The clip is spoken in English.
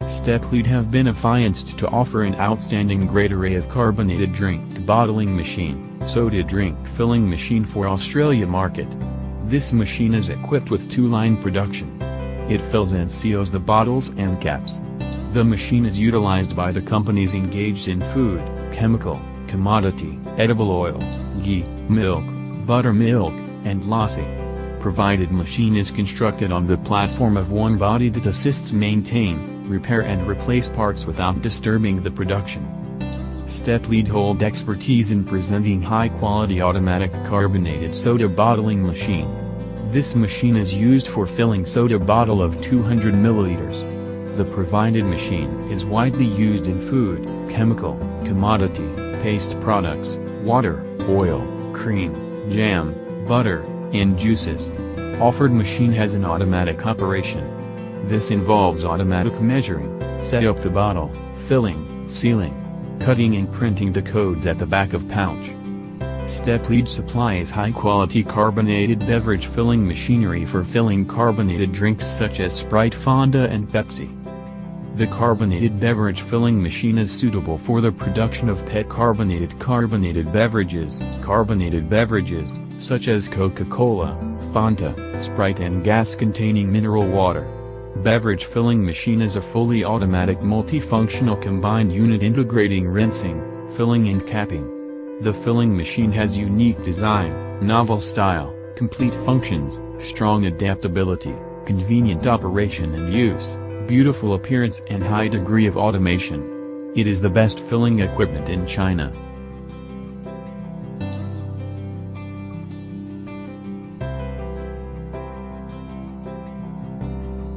Steplead have been affianced to offer an outstanding great array of carbonated drink bottling machine, soda drink filling machine for Australia market. This machine is equipped with two-line production. It fills and seals the bottles and caps. The machine is utilized by the companies engaged in food, chemical, commodity, edible oil, ghee, milk, buttermilk, and lassi. Provided machine is constructed on the platform of one body that assists maintain, repair and replace parts without disturbing the production. Steplead hold expertise in presenting high-quality automatic carbonated soda bottling machine. This machine is used for filling soda bottle of 200 milliliters. The provided machine is widely used in food, chemical, commodity, paste products, water, oil, cream, jam, butter, and juices. Offered machine has an automatic operation. This involves automatic measuring, set up the bottle, filling, sealing, cutting and printing the codes at the back of pouch. Steplead supplies high-quality carbonated beverage filling machinery for filling carbonated drinks such as Sprite, Fanta and Pepsi. The carbonated beverage filling machine is suitable for the production of PET carbonated beverages, such as Coca-Cola, Fanta, Sprite and gas-containing mineral water. Beverage filling machine is a fully automatic multifunctional combined unit integrating rinsing, filling and capping. The filling machine has unique design, novel style, complete functions, strong adaptability, convenient operation and use, beautiful appearance and high degree of automation. It is the best filling equipment in China.